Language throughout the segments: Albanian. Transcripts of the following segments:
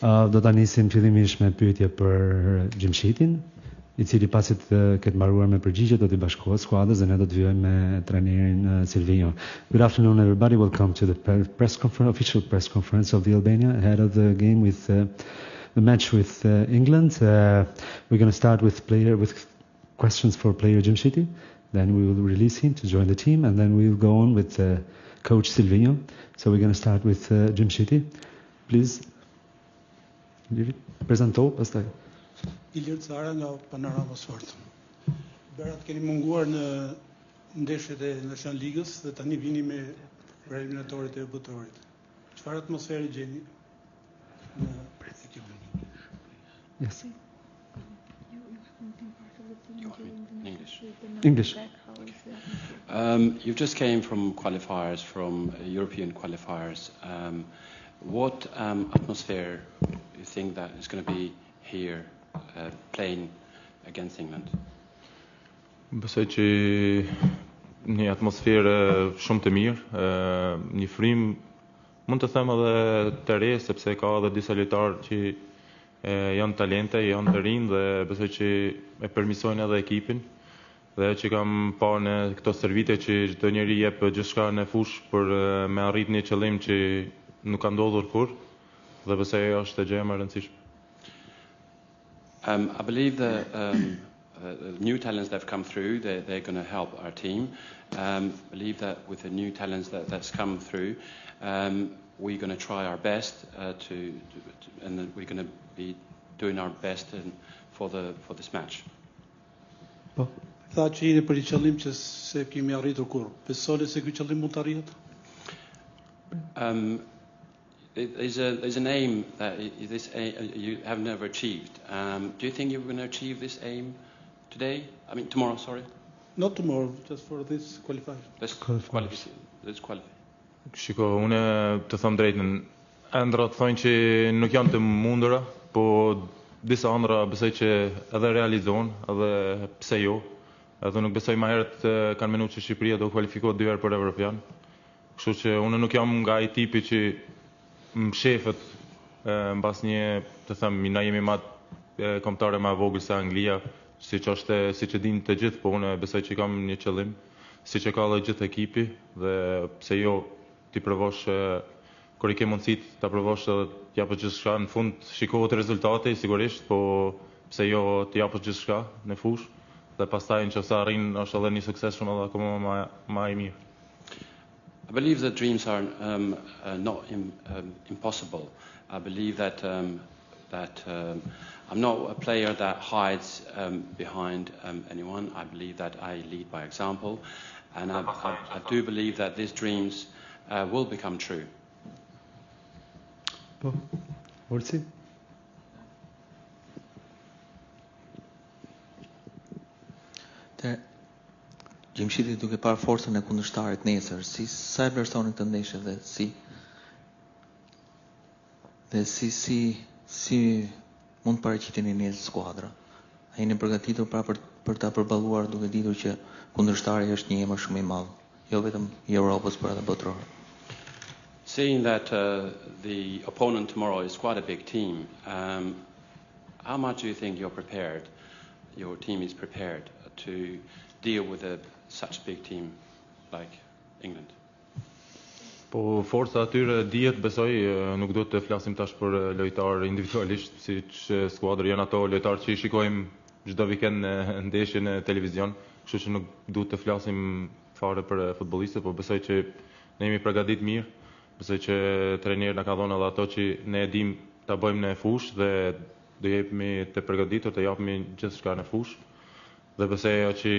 Do ta nisim fillimisht me pyetje për Gjimshitin, I cili pasi të ketë mbaruar me përgjigje do t'i bashkohet skuadrës dhe ne do të vijojmë me trajnerin Silvinho. Good afternoon everybody, welcome to the official press conference of the Albania ahead of the game with the match with England. We're going to start with questions for player Gjimshiti, then we will release him to join the team and then we will go on with coach Silvinho. So we're going to start with Gjimshiti. Please prezanto pastaj. Ilir Cara nga Panorama Sport. Berat keni munguar në ndeshjet e National Ligës dhe tani vini me eliminatorët e botorit. Çfarë atmosfere gjeni në ekipin? Yes. English. You just came from qualifiers, from European qualifiers. What atmosphere do you think that is going to be here playing against England? Besoj që një atmosferë shumë të mirë, një frym mund të them edhe të re, sepse ka edhe disa lojtarë që janë talente, janë të rinj dhe besoj që e përmirësojnë edhe ekipin. Dhe që kam pa në këto servite që çdo njeri jep gjithçka në fushë për me arrit një qëllim që nuk ka ndodhur kurrë dhe besoj është gjë më e rëndësishme. I believe the new talents that have come through, they're going to help our team. I believe that with the new talents that's come through, we're going to try our best and we're going to be doing our best for this match. Tha që jeni për një qëllim që se kemi arritur kurrë. Besoni se ky qëllim mund të arrihet? There's an aim that you have never achieved. Do you think you're going to achieve this aim today? I mean, tomorrow, sorry? Not tomorrow, just for this qualification. This qualification. Shiko, unë të them drejtën, ëndrat thonë që nuk janë të mundura, po disa ëndra besoj që edhe realizohen, edhe pse jo. Edhe nuk besoj më herët kanë menuar që Shqipëria do kualifikohet 2 herë për Evropian. Kështu që unë nuk jam nga ai tipi që më shefet mbas një, të them, na jemi më kombëtare më vogël se Anglia, siç e dinë të gjithë, po unë besoj që kam një qëllim, siç e ka edhe gjithë ekipi dhe pse jo ti provosh kur I ke mundësitë ta provosh edhe të japësh gjithçka në fund shikohet rezultati sigurisht, po pse jo të japësh gjithçka në fushë dhe pastaj nëse arrin është edhe një sukses shumë edhe akoma më I mirë. I believe that dreams are not impossible. I believe that I'm not a player that hides behind anyone. I believe that I lead by example, and I do believe that these dreams will become true. Orsi? Gjimshiti duke parë forcën e kundërshtarit nesër, sa e vlerësoni këtë ndeshje dhe si mund paraqiteni nesër skuadra? A jeni përgatitur për ta përballuar duke ditur që kundërshtari është një emër shumë I madh, jo vetëm I Europës, por edhe botëror? Seeing that the opponent tomorrow is quite a big team, how much do you think you're prepared? Your team is prepared to deal with such big team like England? Po forca atyre dihet, besoj, nuk do të flasim tash për lojtar individualisht, siç skuadra janë ato lojtar që I shikojmë çdo vikend në ndeshje në televizion, kështu që nuk duhet të flasim fare për futbollistët, po besoj që ne jemi përgatitur mirë, besoj që trajneri na ka dhënë edhe ato që ne e dim ta bëjmë në fushë dhe do jepemi të përgatitur të japim gjithçka në fushë. Dhe besoj që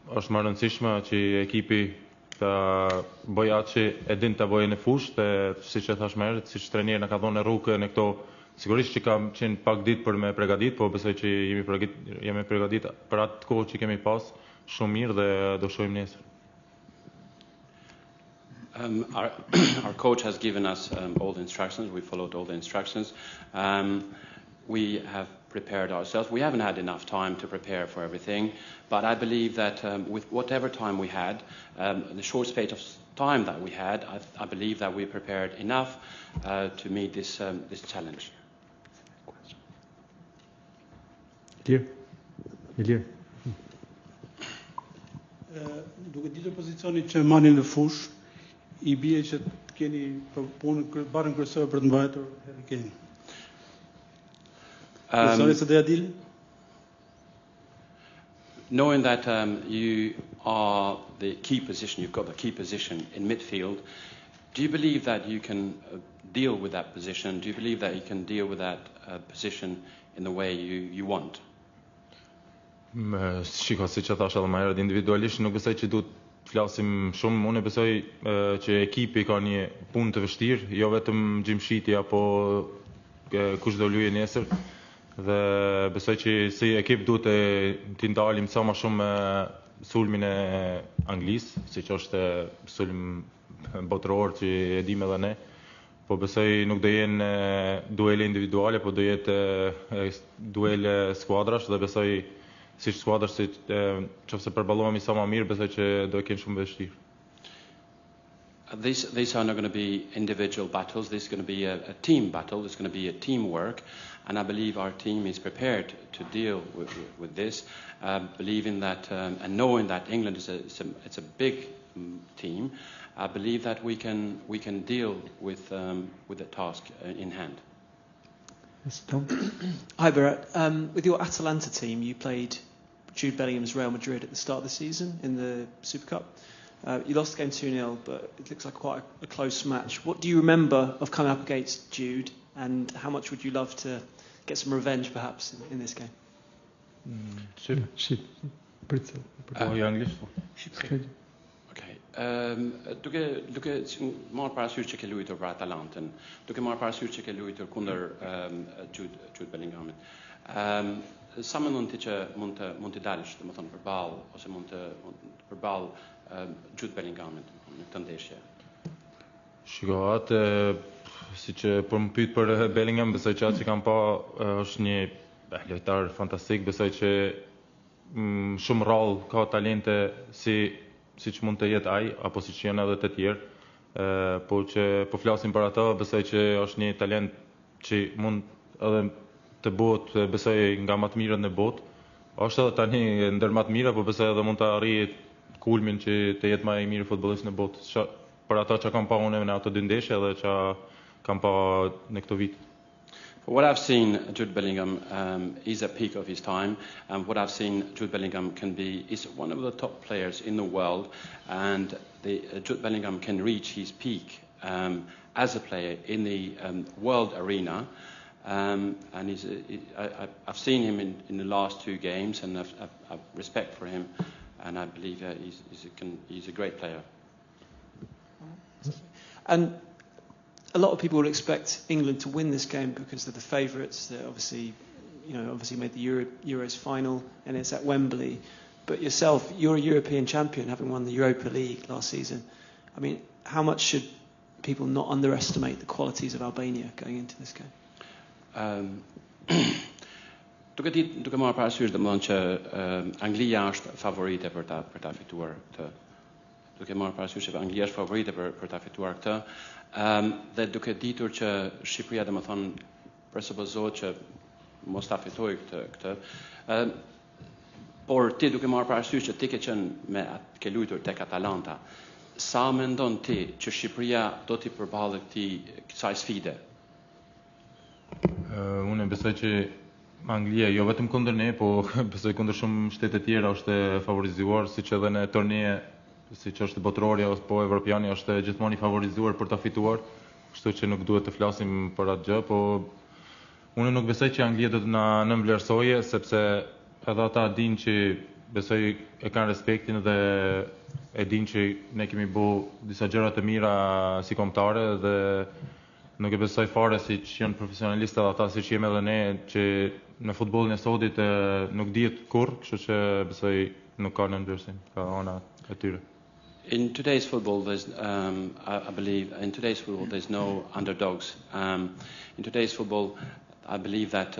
është më rëndësishme që ekipi ta bëjë atë që e din ta bëjë në fushë dhe siç e thash më herët, siç trajneri na ka dhënë rrugën në këto, sigurisht që kam qenë pak ditë për me përgatitur, po besoj që jemi përgatitur për atë kohë që kemi pas shumë mirë dhe do shohim nesër. Our coach has given us all the instructions. We followed all the instructions. We have prepared ourselves. We haven't had enough time to prepare for everything, but I believe that with whatever time we had, the short space of time that we had, I believe that we prepared enough to meet this challenge. Ilir. Duke ditur pozicionin që mani në fush, I bie që keni punën barën kryesore për të mbajtur Harry Kane. Se doja dilë? Knowing that you are the key position, you've got the key position in midfield, do you believe that you can deal with that position? Do you believe that you can deal with that position in the way you want? Shiko, si që thash edhe më herët, individualisht nuk besoj që duhet flasim shumë, unë besoj që ekipi ka një punë të vështirë, jo vetëm Gjimshiti apo kush do luajë nesër. Dhe besoj që si ekip duhet të ndalim sa më shumë sulmin e Anglisë, siç është sulm botëror që e dim edhe ne. Po besoj nuk do jenë duele individuale, po do jetë duele skuadrash dhe besoj si skuadra si nëse përballohemi sa më mirë, besoj që do kenë shumë vështirë. These are not going to be individual battles. This is going to be a team battle. It's going to be a teamwork, and I believe our team is prepared to deal with this, believing that and knowing that England is it's a big team. I believe that we can deal with the task in hand. Yes, Tom. Hi, Berat. With your Atalanta team, you played Jude Bellingham's Real Madrid at the start of the season in the Super Cup. You lost the game 2-0, but it looks like quite a close match. What do you remember of coming up against Jude, and how much would you love to get some revenge, perhaps, in this game? Shqip. Anglisht. Duke marrë parasysh që ke luajtur për Atalantën, duke marrë parasysh që ke luajtur kundër Jude Bellinghamit. Sa mendon ti që mund të dalësh, domethënë përballë ose mund të përballë Jude Bellinghamit në këtë ndeshje? Shiko, atë si që për më pyet për Bellingham, besoj që atë që kam pa është një lojtar fantastik, besoj që shumë rrallë ka talente siç mund të jetë ai, apo siç janë edhe të tjerë, po që po flasim për ato, besoj që është një talent që mund edhe të bëhet, besoj nga më të mirët në botë. Është edhe tani ndër më të mira, po besoj edhe mund të arrijë kulmin që të jetë më i miri futbollist në botë. Për ato që kam pa unë në ato dy ndeshje edhe që kam pa në këto vit. For what I've seen, Jude Bellingham is at peak of his time, and what I've seen, Jude Bellingham is one of the top players in the world, and Jude Bellingham can reach his peak as a player in the world arena. And I've seen him in the last two games, and I've respect for him, and I believe he's a great player. And a lot of people will expect England to win this game because they're the favourites. They obviously made the Euros final, and it's at Wembley. But yourself, you're a European champion, having won the Europa League last season. I mean, how much should people not underestimate the qualities of Albania going into this game? Duke marrë parasysh domethënë që Anglia është favorite për ta fituar këtë. Duke marrë parasysh që Anglia është favorite për ta fituar këtë, dhe duke ditur që Shqipëria domethënë presupozohet që mos ta fitojë këtë. Por ti duke marrë parasysh që ti ke qenë ke luajtur tek Atalanta, sa mendon ti që Shqipëria do t'i përballet kësaj sfide? Unë besoj që Anglia jo vetëm kundër ne, po besoj kundër shumë shtete tjera është favorizuar, siç edhe në torneje, siç është botërorja apo evropiani, është gjithmonë i favorizuar për ta fituar, kështu që nuk duhet të flasim për atë gjë, po unë nuk besoj që Anglia do të na nënvlerësojë, sepse edhe ata dinë që besoj e kanë respektin dhe e dinë që ne kemi bërë disa gjëra të mira si kombëtare dhe nuk e besoj fare si që janë profesionalistë edhe ata si që jemi edhe ne, që në futbollin e sodit nuk dihet kurrë, kështu që besoj nuk ka nënvlerësim, ka ana e tyre. In today's football, I believe, in today's football, there's no underdogs. In today's football, I believe that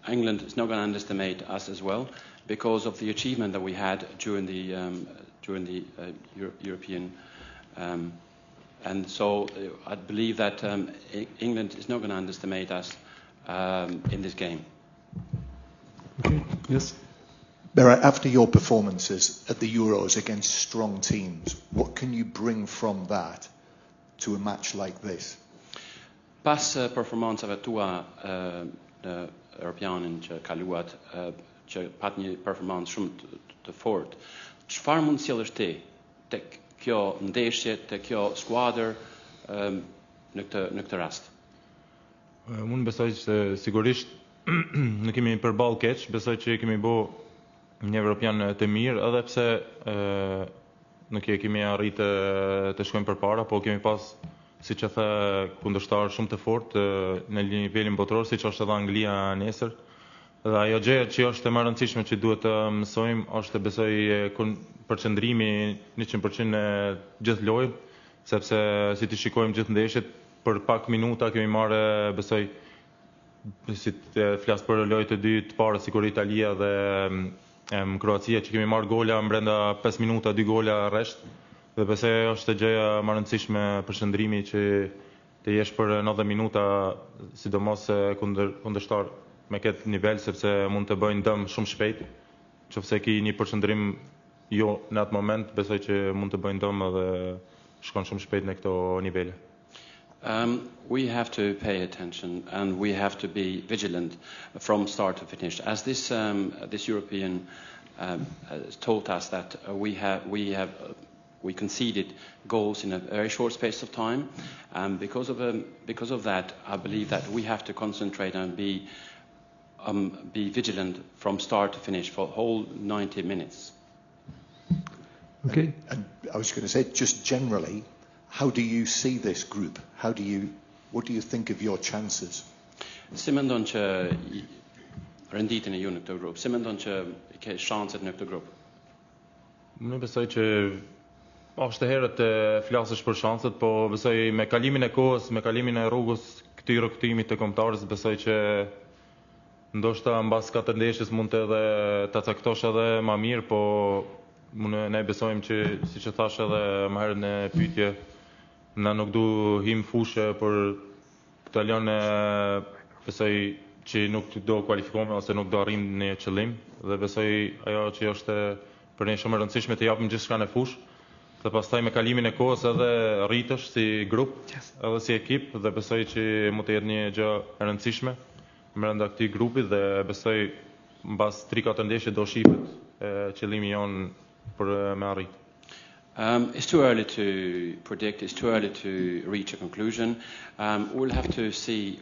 England is not going to underestimate us as well because of the achievement that we had during the European. And so I believe that England is not going to underestimate us in this game. Okay, yes. Berat, after your performances at the Euros against strong teams, what can you bring from that to a match like this? Pas performancave tua në Europianin që kaluat, që pat një performancë shumë të fortë, çfarë mund sjellësh ti tek kjo ndeshje, tek kjo skuadër në këtë rast? Unë besoj se sigurisht në kemi përballë keq, besoj që kemi bë një Europian të mirë, edhe pse nuk kemi arritë të shkojmë përpara, po kemi pas, siç e the, kundërshtar shumë të fortë në nivelin botror, siç është edhe Anglia nesër. Dhe ajo gjë që është e më rëndësishme që duhet të mësojmë është besoj përqendrimi 100% në gjithë lojën, sepse si të shikojmë gjithë ndeshjet, për pak minuta kemi marrë, besoj, si të flas për lojët e dy të parë, sikur Italia dhe Kroacia, që kemi marrë gola brenda 5 minuta, 2 gola rresht. Dhe besoj është gjëja më e rëndësishme përqendrimi që të jesh për 90 minuta, sidomos kundërshtar me këtë nivel, sepse mund të bëjnë dëm shumë shpejt. Nëse ke një përqendrim jo në atë moment, besoj që mund të bëjnë dëm dhe shkon shumë shpejt në këto nivele. We have to pay attention and we have to be vigilant from start to finish. As this European told us that we conceded goals in a very short space of time, and because of that, I believe that we have to concentrate and be vigilant from start to finish for the whole 90 minutes. Okay. And I was going to say, just generally, how do you see this group? What do you think of your chances? Si mendon që renditjen e ju në këtë grup? Si mendon që ke shanset në këtë grup? Unë besoj që është e herët të flasësh për shanset, po besoj me kalimin e kohës, me kalimin e rrugës këtij rrugtimit të kombëtarës, besoj që ndoshta mbas 4 ndeshjes mund të edhe ta caktosh edhe më mirë, po ne besojmë që, siç e thash edhe më herët në pyetje, na nuk du him fushë për të lënë, besoj që nuk do kualifikohemi ose nuk do arrim në qëllim, dhe besoj ajo që është për ne shumë e rëndësishme të japim gjithçka në fushë, dhe pastaj me kalimin e kohës edhe rritesh si grup, edhe si ekip, dhe besoj që mund të jetë një gjë e rëndësishme brenda këtij grupi, dhe besoj mbas 3-4 ndeshje do shihet qëllimi jon për me arrit. It's too early to predict. It's too early to reach a conclusion. We'll have to see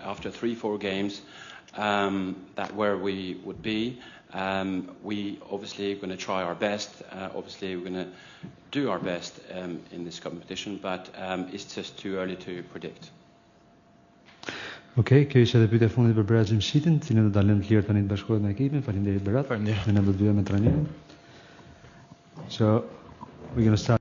after 3-4 games that where we would be. We obviously are going to try our best. Obviously, we're going to do our best in this competition, but it's just too early to predict. Okej, kjo ishte edhe pyetja e fundit për Berat Xhimshitin, cilën do ta lëmë të lirë tani të bashkohet me ekipin. Faleminderit Berat. Faleminderit. Ne do të bëjmë me trajnerin. So we're going to start